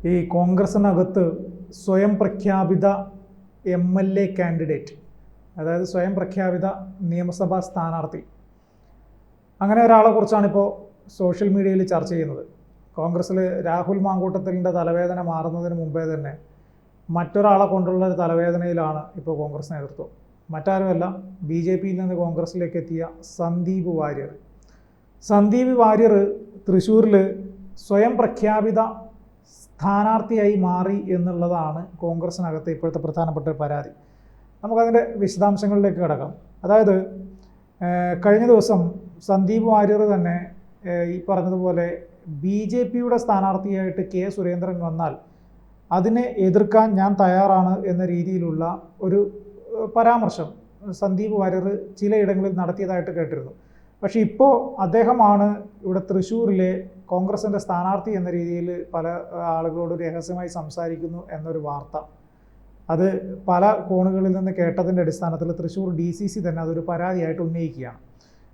ഈ കോൺഗ്രസിനകത്ത് സ്വയം പ്രഖ്യാപിത MLA കാൻഡിഡേറ്റ്, അതായത് സ്വയം പ്രഖ്യാപിത നിയമസഭാ സ്ഥാനാർത്ഥി, അങ്ങനെ ഒരാളെ കുറിച്ചാണ് ഇപ്പോൾ സോഷ്യൽ മീഡിയയിൽ ചർച്ച ചെയ്യുന്നത്. കോൺഗ്രസ്സിൽ രാഹുൽ മാങ്കൂട്ടത്തിലിൻ്റെ തലവേദന മാറുന്നതിന് മുമ്പേ തന്നെ മറ്റൊരാളെ കൊണ്ടുള്ള ഒരു തലവേദനയിലാണ് ഇപ്പോൾ കോൺഗ്രസ് നേതൃത്വം. മറ്റാരുമല്ല, BJPയിൽ നിന്ന് കോൺഗ്രസ്സിലേക്ക് എത്തിയ സന്ദീപ് വാര്യർ. സന്ദീപ് വാര്യർ തൃശ്ശൂരിൽ സ്വയം പ്രഖ്യാപിത സ്ഥാനാർത്ഥിയായി മാറി എന്നുള്ളതാണ് കോൺഗ്രസിനകത്ത് ഇപ്പോഴത്തെ പ്രധാനപ്പെട്ട പരാതി. നമുക്കതിൻ്റെ വിശദാംശങ്ങളിലേക്ക് കിടക്കാം. അതായത് കഴിഞ്ഞ ദിവസം സന്ദീപ് വാര്യർ തന്നെ ഈ പറഞ്ഞതുപോലെ BJPയുടെ സ്ഥാനാർത്ഥിയായിട്ട് K. സുരേന്ദ്രൻ വന്നാൽ അതിനെ എതിർക്കാൻ ഞാൻ തയ്യാറാണ് എന്ന രീതിയിലുള്ള ഒരു പരാമർശം സന്ദീപ് വാര്യർ ചിലയിടങ്ങളിൽ നടത്തിയതായിട്ട് കേട്ടിരുന്നു. പക്ഷേ ഇപ്പോൾ അദ്ദേഹമാണ് ഇവിടെ തൃശ്ശൂരിലെ കോൺഗ്രസിൻ്റെ സ്ഥാനാർത്ഥി എന്ന രീതിയിൽ പല ആളുകളോട് രഹസ്യമായി സംസാരിക്കുന്നു എന്നൊരു വാർത്ത. അത് പല കോണുകളിൽ നിന്ന് കേട്ടതിൻ്റെ അടിസ്ഥാനത്തിൽ തൃശ്ശൂർ DCC തന്നെ അതൊരു പരാതിയായിട്ട് ഉന്നയിക്കുകയാണ്.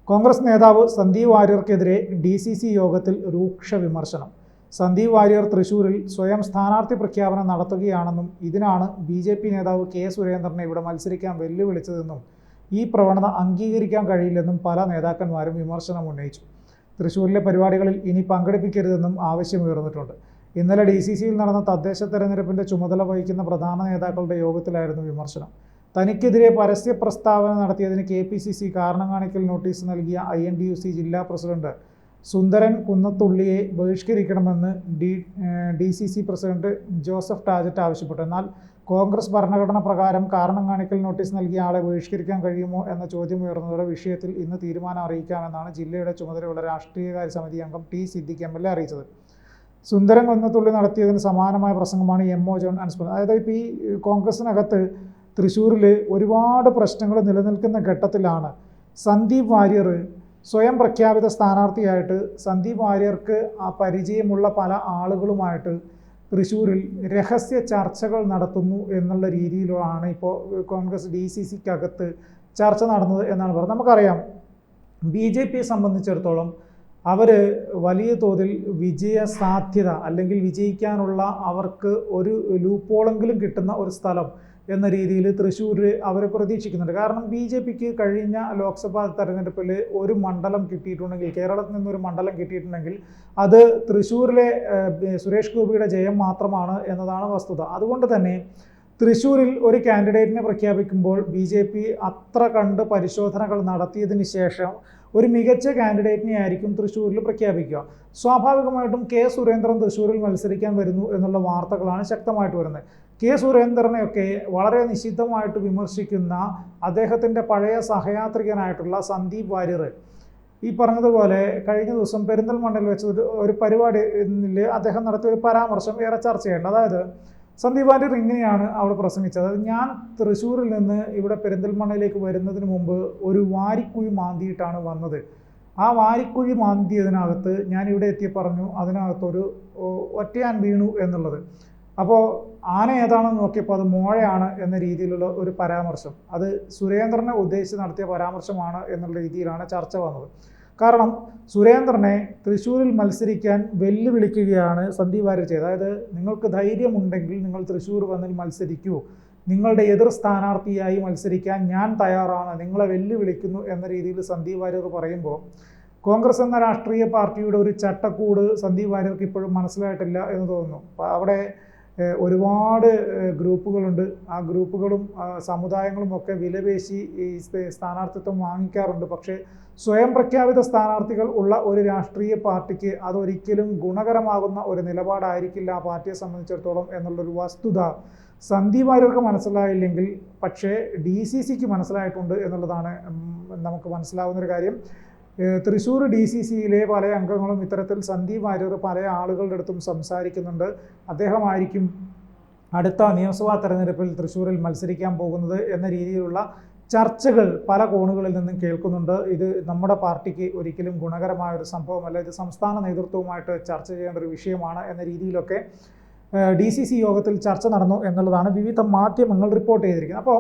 കോൺഗ്രസ് നേതാവ് സന്ദീപ് വാര്യർക്കെതിരെ DCC യോഗത്തിൽ രൂക്ഷ വിമർശനം. സന്ദീപ് വാര്യർ തൃശ്ശൂരിൽ സ്വയം സ്ഥാനാർത്ഥി പ്രഖ്യാപനം നടത്തുകയാണെന്നും ഇതിനാണ് BJP നേതാവ് K. സുരേന്ദ്രനെ ഇവിടെ മത്സരിക്കാൻ വെല്ലുവിളിച്ചതെന്നും ഈ പ്രവണത അംഗീകരിക്കാൻ കഴിയില്ലെന്നും പല നേതാക്കന്മാരും വിമർശനം ഉന്നയിച്ചു. തൃശ്ശൂരിലെ പരിപാടികളിൽ ഇനി പങ്കെടുപ്പിക്കരുതെന്നും ആവശ്യമുയർന്നിട്ടുണ്ട്. ഇന്നലെ DCCയിൽ നടന്ന തദ്ദേശ തെരഞ്ഞെടുപ്പിൻ്റെ ചുമതല വഹിക്കുന്ന പ്രധാന നേതാക്കളുടെ യോഗത്തിലായിരുന്നു വിമർശനം. തനിക്കെതിരെ പരസ്യ പ്രസ്താവന നടത്തിയതിന് KPCC കാരണം കാണിക്കൽ നോട്ടീസ് നൽകിയ INTUC ജില്ലാ പ്രസിഡന്റ് സുന്ദരൻ കുന്നത്തുള്ളിയെ ബഹിഷ്കരിക്കണമെന്ന് DCC പ്രസിഡന്റ് ജോസഫ് ടാജറ്റ് ആവശ്യപ്പെട്ടു. എന്നാൽ കോൺഗ്രസ് ഭരണഘടന പ്രകാരം കാരണം കാണിക്കൽ നോട്ടീസ് നൽകിയ ആളെ ബഹിഷ്കരിക്കാൻ കഴിയുമോ എന്ന ചോദ്യം ഉയർന്നതോടെ വിഷയത്തിൽ ഇന്ന് തീരുമാനം അറിയിക്കാമെന്നാണ് ജില്ലയുടെ ചുമതലയുള്ള രാഷ്ട്രീയകാര്യ സമിതി അംഗം T. സിദ്ദിഖ് MLA അറിയിച്ചത്. സുന്ദരൻ കുന്നത്തുള്ളി നടത്തിയതിന് സമാനമായ പ്രസംഗമാണ് MO ജോൺ അനുസ്മരണം. അതായത് ഇപ്പോൾ ഈ കോൺഗ്രസിനകത്ത് തൃശ്ശൂരിൽ ഒരുപാട് പ്രശ്നങ്ങൾ നിലനിൽക്കുന്ന ഘട്ടത്തിലാണ് സന്ദീപ് വാര്യർ സ്വയം പ്രഖ്യാപിത സ്ഥാനാർത്ഥിയായിട്ട് സന്ദീപ് വാര്യർക്ക് ആ പരിചയമുള്ള പല ആളുകളുമായിട്ട് തൃശ്ശൂരിൽ രഹസ്യ ചർച്ചകൾ നടത്തുന്നു എന്നുള്ള രീതിയിലാണ് ഇപ്പോൾ കോൺഗ്രസ് DCCക്കകത്ത് ചർച്ച നടന്നത് എന്നാണ് പറയുന്നത്. നമുക്കറിയാം, BJPയെ സംബന്ധിച്ചിടത്തോളം അവർ വലിയ തോതിൽ വിജയ സാധ്യത അല്ലെങ്കിൽ വിജയിക്കാനുള്ള അവർക്ക് ഒരു ലൂപ്പോളെങ്കിലും കിട്ടുന്ന ഒരു സ്ഥലം എന്ന രീതിയിൽ തൃശ്ശൂർ അവർ പ്രതീക്ഷിക്കുന്നുണ്ട്. കാരണം BJPക്ക് കഴിഞ്ഞ ലോക്സഭാ തെരഞ്ഞെടുപ്പിൽ ഒരു മണ്ഡലം കിട്ടിയിട്ടുണ്ടെങ്കിൽ, കേരളത്തിൽ നിന്നൊരു മണ്ഡലം കിട്ടിയിട്ടുണ്ടെങ്കിൽ അത് തൃശ്ശൂരിലെ സുരേഷ് ഗോപിയുടെ ജയം മാത്രമാണ് എന്നതാണ് വസ്തുത. അതുകൊണ്ട് തന്നെ തൃശ്ശൂരിൽ ഒരു കാൻഡിഡേറ്റിനെ പ്രഖ്യാപിക്കുമ്പോൾ BJP അത്ര കണ്ട് പരിശോധനകൾ നടത്തിയതിന് ശേഷം ഒരു മികച്ച കാൻഡിഡേറ്റിനെ ആയിരിക്കും തൃശ്ശൂരിൽ പ്രഖ്യാപിക്കുക. സ്വാഭാവികമായിട്ടും K. സുരേന്ദ്രൻ തൃശ്ശൂരിൽ മത്സരിക്കാൻ വരുന്നു എന്നുള്ള വാർത്തകളാണ് ശക്തമായിട്ട് വരുന്നത്. K. സുരേന്ദ്രനെയൊക്കെ വളരെ നിശിതമായിട്ട് വിമർശിക്കുന്ന അദ്ദേഹത്തിൻ്റെ പഴയ സഹയാത്രികനായിട്ടുള്ള സന്ദീപ് വാര്യർ ഈ പറഞ്ഞതുപോലെ കഴിഞ്ഞ ദിവസം പെരിന്തൽമണ്ണയിൽ വെച്ച് ഒരു പരിപാടിയിൽ അദ്ദേഹം നടത്തിയ ഒരു പരാമർശം ഏറെ ചർച്ച ചെയ്യേണ്ടത്. അതായത് സന്ദീപ് വാര്യർ ഇങ്ങനെയാണ് അവിടെ പ്രസംഗിച്ചത്: ഞാൻ തൃശ്ശൂരിൽ നിന്ന് ഇവിടെ പെരിന്തൽമണ്ണയിലേക്ക് വരുന്നതിന് മുമ്പ് ഒരു വാരിക്കുഴി മാന്തിയിട്ടാണ് വന്നത്. ആ വാരിക്കുഴി മാന്തിയതിനകത്ത് ഞാൻ ഇവിടെ എത്തി പറഞ്ഞു അതിനകത്തൊരു ഒറ്റയാൻ വീണു എന്നുള്ളത്. അപ്പോൾ ആന ഏതാണെന്ന് നോക്കിയപ്പോൾ അത് മോഴയാണ് എന്ന രീതിയിലുള്ള ഒരു പരാമർശം, അത് സുരേന്ദ്രനെ ഉദ്ദേശിച്ച് നടത്തിയ പരാമർശമാണ് എന്നുള്ള രീതിയിലാണ് ചർച്ച വന്നത്. കാരണം സുരേന്ദ്രനെ തൃശ്ശൂരിൽ മത്സരിക്കാൻ വെല്ലുവിളിക്കുകയാണ് സന്ദീപ് വാര്യർ ചെയ്തത്. അതായത് നിങ്ങൾക്ക് ധൈര്യമുണ്ടെങ്കിൽ നിങ്ങൾ തൃശ്ശൂർ വന്നിൽ മത്സരിക്കൂ, നിങ്ങളുടെ എതിർ സ്ഥാനാർത്ഥിയായി മത്സരിക്കാൻ ഞാൻ തയ്യാറാണ്, നിങ്ങളെ വെല്ലുവിളിക്കുന്നു എന്ന രീതിയിൽ സന്ദീപ് വാര്യർ പറയുമ്പോൾ കോൺഗ്രസ് എന്ന രാഷ്ട്രീയ പാർട്ടിയുടെ ഒരു ചട്ടക്കൂട് സന്ദീപ് വാര്യർക്ക് ഇപ്പോഴും മനസ്സിലായിട്ടില്ല എന്ന് തോന്നുന്നു. അവിടെ ഒരുപാട് ഗ്രൂപ്പുകളുണ്ട്. ആ ഗ്രൂപ്പുകളും സമുദായങ്ങളും ഒക്കെ വിലപേശി ഈ സ്ഥാനാർത്ഥിത്വം വാങ്ങിക്കാറുണ്ട്. പക്ഷേ സ്വയം പ്രഖ്യാപിത സ്ഥാനാർത്ഥികൾ ഉള്ള ഒരു രാഷ്ട്രീയ പാർട്ടിക്ക് അതൊരിക്കലും ഗുണകരമാകുന്ന ഒരു നിലപാടായിരിക്കില്ല ആ പാർട്ടിയെ സംബന്ധിച്ചിടത്തോളം എന്നുള്ളൊരു വസ്തുത സന്ദീപ് വാര്യർക്ക് മനസ്സിലായില്ലെങ്കിൽ പക്ഷേ DCCക്ക് മനസ്സിലായിട്ടുണ്ട് എന്നുള്ളതാണ് നമുക്ക് മനസ്സിലാവുന്നൊരു കാര്യം. തൃശ്ശൂർ DCCയിലെ പല അംഗങ്ങളും ഇത്തരത്തിൽ സന്ദീപ് വാര്യർ പല ആളുകളുടെ അടുത്തും സംസാരിക്കുന്നുണ്ട്. അദ്ദേഹമായിരിക്കും അടുത്ത നിയമസഭാ തെരഞ്ഞെടുപ്പിൽ തൃശ്ശൂരിൽ മത്സരിക്കാൻ പോകുന്നത് എന്ന രീതിയിലുള്ള ചർച്ചകൾ പല കോണുകളിൽ നിന്നും കേൾക്കുന്നുണ്ട്. ഇത് നമ്മുടെ പാർട്ടിക്ക് ഒരിക്കലും ഗുണകരമായ ഒരു സംഭവമല്ല, ഇത് സംസ്ഥാന നേതൃത്വവുമായിട്ട് ചർച്ച ചെയ്യേണ്ട ഒരു വിഷയമാണ് എന്ന രീതിയിലൊക്കെ DCC യോഗത്തിൽ ചർച്ച നടന്നു എന്നുള്ളതാണ് വിവിധ മാധ്യമങ്ങൾ റിപ്പോർട്ട് ചെയ്തിരിക്കുന്നത്. അപ്പോൾ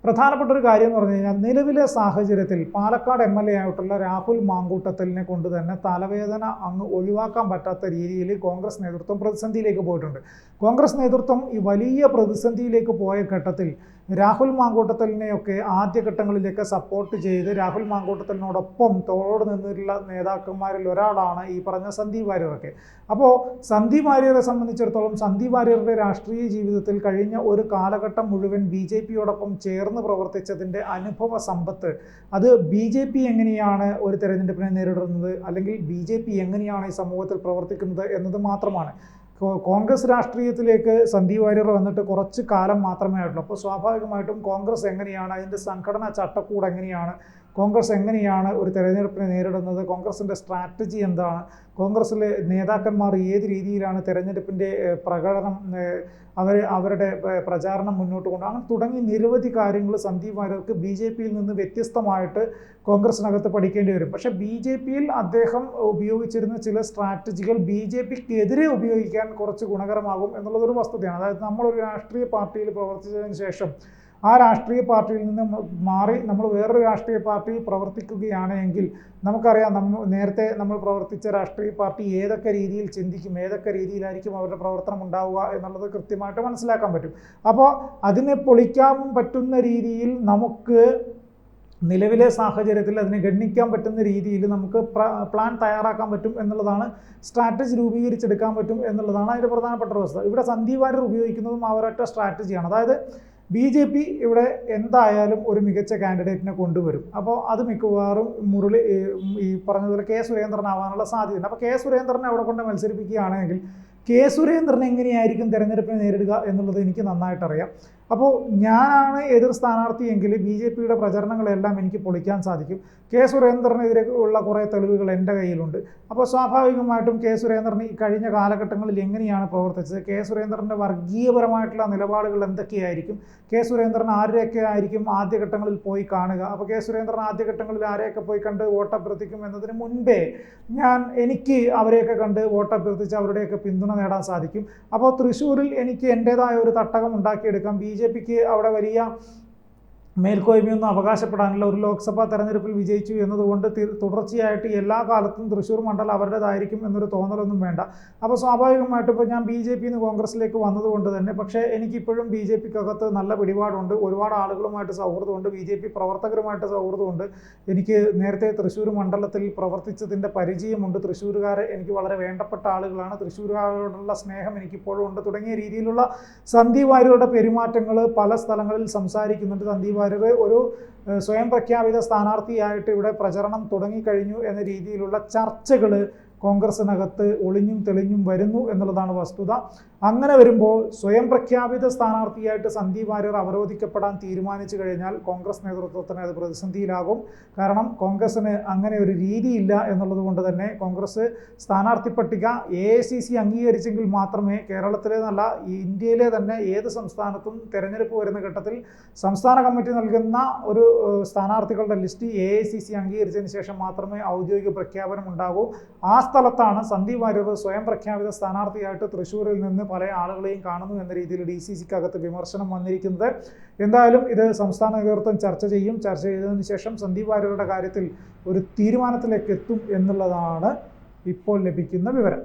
പ്രധാനപ്പെട്ട ഒരു കാര്യം എന്ന് പറഞ്ഞു കഴിഞ്ഞാൽ നിലവിലെ സാഹചര്യത്തിൽ പാലക്കാട് MLA ആയിട്ടുള്ള രാഹുൽ മാങ്കൂട്ടത്തലിനെ കൊണ്ട് തന്നെ തലവേദന അങ്ങ് ഒഴിവാക്കാൻ പറ്റാത്ത രീതിയിൽ കോൺഗ്രസ് നേതൃത്വം പ്രതിസന്ധിയിലേക്ക് പോയിട്ടുണ്ട്. കോൺഗ്രസ് നേതൃത്വം ഈ വലിയ പ്രതിസന്ധിയിലേക്ക് പോയ ഘട്ടത്തിൽ രാഹുൽ മാങ്കൂട്ടത്തലിനെയൊക്കെ ആദ്യഘട്ടങ്ങളിലേക്ക് സപ്പോർട്ട് ചെയ്ത് രാഹുൽ മാങ്കൂട്ടത്തലിനോടൊപ്പം തോളോട് നിന്നിട്ടുള്ള നേതാക്കന്മാരിൽ ഒരാളാണ് ഈ പറഞ്ഞ സന്ദീപ് വാര്യറൊക്കെ. അപ്പോൾ സന്ദീപ് വാര്യരെ സംബന്ധിച്ചിടത്തോളം സന്ദീപ് വാര്യരുടെ രാഷ്ട്രീയ ജീവിതത്തിൽ കഴിഞ്ഞ ഒരു കാലഘട്ടം മുഴുവൻ BJPയോടൊപ്പം ചേർന്ന് പ്രവർത്തിച്ചതിൻ്റെ അനുഭവ സമ്പത്ത്, അത് BJP എങ്ങനെയാണ് ഒരു തെരഞ്ഞെടുപ്പിനെ നേരിടുന്നത്, അല്ലെങ്കിൽ BJP എങ്ങനെയാണ് ഈ സമൂഹത്തിൽ പ്രവർത്തിക്കുന്നത് എന്നത് മാത്രമാണ്. കോൺഗ്രസ് രാഷ്ട്രീയത്തിലേക്ക് സന്ദീപ് വാര്യർ വന്നിട്ട് കുറച്ച് കാലം മാത്രമേ ആയിട്ടുള്ളൂ. അപ്പോൾ സ്വാഭാവികമായിട്ടും കോൺഗ്രസ് എങ്ങനെയാണ്, അതിൻ്റെ സംഘടനാ ചട്ടക്കൂട് എങ്ങനെയാണ്, കോൺഗ്രസ് എങ്ങനെയാണ് ഒരു തെരഞ്ഞെടുപ്പിനെ നേരിടുന്നത്, കോൺഗ്രസിൻ്റെ സ്ട്രാറ്റജി എന്താണ്, കോൺഗ്രസ്സിലെ നേതാക്കന്മാർ ഏത് രീതിയിലാണ് തെരഞ്ഞെടുപ്പിൻ്റെ പ്രകടനം, അവരുടെ പ്രചാരണം മുന്നോട്ട് കൊണ്ടുപോകും, അങ്ങനെ തുടങ്ങി നിരവധി കാര്യങ്ങൾ സന്ദീപ് വാര്യർക്ക് BJPയിൽ നിന്ന് വ്യത്യസ്തമായിട്ട് കോൺഗ്രസിനകത്ത് പഠിക്കേണ്ടി വരും. പക്ഷേ BJPയിൽ അദ്ദേഹം ഉപയോഗിച്ചിരുന്ന ചില സ്ട്രാറ്റജികൾ BJPക്കെതിരെ ഉപയോഗിക്കാൻ കുറച്ച് ഗുണകരമാകും എന്നുള്ളതൊരു വസ്തുതയാണ്. അതായത് നമ്മളൊരു രാഷ്ട്രീയ പാർട്ടിയിൽ പ്രവർത്തിച്ചതിന് ശേഷം ആ രാഷ്ട്രീയ പാർട്ടിയിൽ നിന്ന് മാറി നമ്മൾ വേറൊരു രാഷ്ട്രീയ പാർട്ടിയിൽ പ്രവർത്തിക്കുകയാണെങ്കിൽ നമുക്കറിയാം നേരത്തെ നമ്മൾ പ്രവർത്തിച്ച രാഷ്ട്രീയ പാർട്ടി ഏതൊക്കെ രീതിയിൽ ചിന്തിക്കും, ഏതൊക്കെ രീതിയിലായിരിക്കും അവരുടെ പ്രവർത്തനം ഉണ്ടാവുക എന്നുള്ളത് കൃത്യമായിട്ട് മനസ്സിലാക്കാൻ പറ്റും. അപ്പോൾ അതിനെ പൊളിക്കാൻ പറ്റുന്ന രീതിയിൽ നമുക്ക് നിലവിലെ സാഹചര്യത്തിൽ അതിനെ ഗണ്ണിക്കാൻ പറ്റുന്ന രീതിയിൽ നമുക്ക് പ്ലാൻ തയ്യാറാക്കാൻ പറ്റും എന്നുള്ളതാണ്, സ്ട്രാറ്റജി രൂപീകരിച്ചെടുക്കാൻ പറ്റും എന്നുള്ളതാണ് അതിൻ്റെ പ്രധാനപ്പെട്ട വസ്തുത. ഇവിടെ സന്ദീപ് വാര്യർ ഉപയോഗിക്കുന്നതും അവരൊറ്റ സ്ട്രാറ്റജിയാണ്. അതായത് BJP ഇവിടെ എന്തായാലും ഒരു മികച്ച കാൻഡിഡേറ്റിനെ കൊണ്ടുവരും. അപ്പോൾ അത് മിക്കവാറും ഈ പറഞ്ഞതുപോലെ K. സുരേന്ദ്രനാവാനുള്ള സാധ്യതയുണ്ട്. അപ്പോൾ K. സുരേന്ദ്രനെ അവിടെ കൊണ്ട് മത്സരിപ്പിക്കുകയാണെങ്കിൽ K. സുരേന്ദ്രൻ എങ്ങനെയായിരിക്കും തെരഞ്ഞെടുപ്പിനെ നേരിടുക എന്നുള്ളത് എനിക്ക് നന്നായിട്ടറിയാം. അപ്പോൾ ഞാനാണ് എതിർ സ്ഥാനാർത്ഥിയെങ്കിൽ BJPയുടെ പ്രചരണങ്ങളെല്ലാം എനിക്ക് പൊളിക്കാൻ സാധിക്കും. K. സുരേന്ദ്രനെതിരെ ഉള്ള കുറേ തെളിവുകൾ എൻ്റെ കയ്യിലുണ്ട്. അപ്പോൾ സ്വാഭാവികമായിട്ടും K. സുരേന്ദ്രൻ ഈ കഴിഞ്ഞ കാലഘട്ടങ്ങളിൽ എങ്ങനെയാണ് പ്രവർത്തിച്ചത്, K. സുരേന്ദ്രൻ്റെ വർഗീയപരമായിട്ടുള്ള നിലപാടുകൾ എന്തൊക്കെയായിരിക്കും, K. സുരേന്ദ്രൻ ആരെയൊക്കെ ആയിരിക്കും ആദ്യഘട്ടങ്ങളിൽ പോയി കാണുക, അപ്പോൾ K. സുരേന്ദ്രൻ ആദ്യഘട്ടങ്ങളിൽ ആരെയൊക്കെ പോയി കണ്ട് വോട്ടഭ്യർത്ഥിക്കും എന്നതിന് മുൻപേ എനിക്ക് അവരെയൊക്കെ കണ്ട് വോട്ടഭ്യർത്ഥിച്ച് അവരുടെയൊക്കെ പിന്തുണ നേടാൻ സാധിക്കും. അപ്പോൾ തൃശ്ശൂരിൽ എനിക്ക് എൻ്റേതായ ഒരു തട്ടകം ഉണ്ടാക്കിയെടുക്കാം. BJPക്ക് അവിടെ വലിയ മേൽക്കോയ്മയൊന്നും അവകാശപ്പെടാനില്ല. ഒരു ലോക്സഭാ തെരഞ്ഞെടുപ്പിൽ വിജയിച്ചു എന്നതുകൊണ്ട് തുടർച്ചയായിട്ട് എല്ലാ കാലത്തും തൃശ്ശൂർ മണ്ഡലം അവരുടേതായിരിക്കും എന്നൊരു തോന്നലൊന്നും വേണ്ട. അപ്പോൾ സ്വാഭാവികമായിട്ടും ഇപ്പോൾ ഞാൻ BJPയിൽ നിന്ന് കോൺഗ്രസിലേക്ക് വന്നതുകൊണ്ട് തന്നെ, പക്ഷേ എനിക്കിപ്പോഴും BJPക്കകത്ത് നല്ല പിടിപാടുണ്ട്, ഒരുപാട് ആളുകളുമായിട്ട് സൗഹൃദമുണ്ട്, BJP പ്രവർത്തകരുമായിട്ട് സൗഹൃദമുണ്ട്, എനിക്ക് നേരത്തെ തൃശ്ശൂർ മണ്ഡലത്തിൽ പ്രവർത്തിച്ചതിൻ്റെ പരിചയമുണ്ട്, തൃശ്ശൂരുകാരെ എനിക്ക് വളരെ വേണ്ടപ്പെട്ട ആളുകളാണ്, തൃശ്ശൂരുകാരോടുള്ള സ്നേഹം എനിക്കിപ്പോഴും ഉണ്ട് തുടങ്ങിയ രീതിയിലുള്ള സന്ദീപ് വാര്യരുടെ പെരുമാറ്റങ്ങൾ പല സ്ഥലങ്ങളിൽ സംസാരിക്കുന്നുണ്ട്. സന്ദീപ് വാര്യർ ഒരു സ്വയം പ്രഖ്യാപിത സ്ഥാനാർത്ഥിയായിട്ട് ഇവിടെ പ്രചരണം തുടങ്ങിക്കഴിഞ്ഞു എന്ന രീതിയിലുള്ള ചർച്ചകൾ കോൺഗ്രസിനകത്ത് ഒളിഞ്ഞും തെളിഞ്ഞും വരുന്നു എന്നുള്ളതാണ് വസ്തുത. അങ്ങനെ വരുമ്പോൾ സ്വയം പ്രഖ്യാപിത സ്ഥാനാർത്ഥിയായിട്ട് സന്ദീപ് വാര്യർ അവരോധിക്കപ്പെടാൻ തീരുമാനിച്ചു കഴിഞ്ഞാൽ കോൺഗ്രസ് നേതൃത്വത്തിന് അത് പ്രതിസന്ധിയിലാകും. കാരണം കോൺഗ്രസിന് അങ്ങനെ ഒരു രീതിയില്ല എന്നുള്ളത് കൊണ്ട് തന്നെ കോൺഗ്രസ് സ്ഥാനാർത്ഥി പട്ടിക AICC അംഗീകരിച്ചെങ്കിൽ മാത്രമേ കേരളത്തിലെ നല്ല ഇന്ത്യയിലെ തന്നെ ഏത് സംസ്ഥാനത്തും തെരഞ്ഞെടുപ്പ് വരുന്ന ഘട്ടത്തിൽ സംസ്ഥാന കമ്മിറ്റി നൽകുന്ന ഒരു സ്ഥാനാർത്ഥികളുടെ ലിസ്റ്റ് AICC അംഗീകരിച്ചതിന് ശേഷം മാത്രമേ ഔദ്യോഗിക പ്രഖ്യാപനം ഉണ്ടാകൂ. ആ സ്ഥലത്താണ് സന്ദീപ് വാര്യർ സ്വയം പ്രഖ്യാപിത സ്ഥാനാർത്ഥിയായിട്ട് തൃശ്ശൂരിൽ നിന്ന് പല ആളുകളെയും കാണുന്നു എന്ന രീതിയിൽ DCCക്കകത്ത് വിമർശനം വന്നിരിക്കുന്നത്. എന്തായാലും ഇത് സംസ്ഥാന നേതൃത്വം ചർച്ച ചെയ്തതിന് ശേഷം സന്ദീപ് വാര്യരുടെ കാര്യത്തിൽ ഒരു തീരുമാനത്തിലേക്ക് എത്തും എന്നുള്ളതാണ് ഇപ്പോൾ ലഭിക്കുന്ന വിവരം.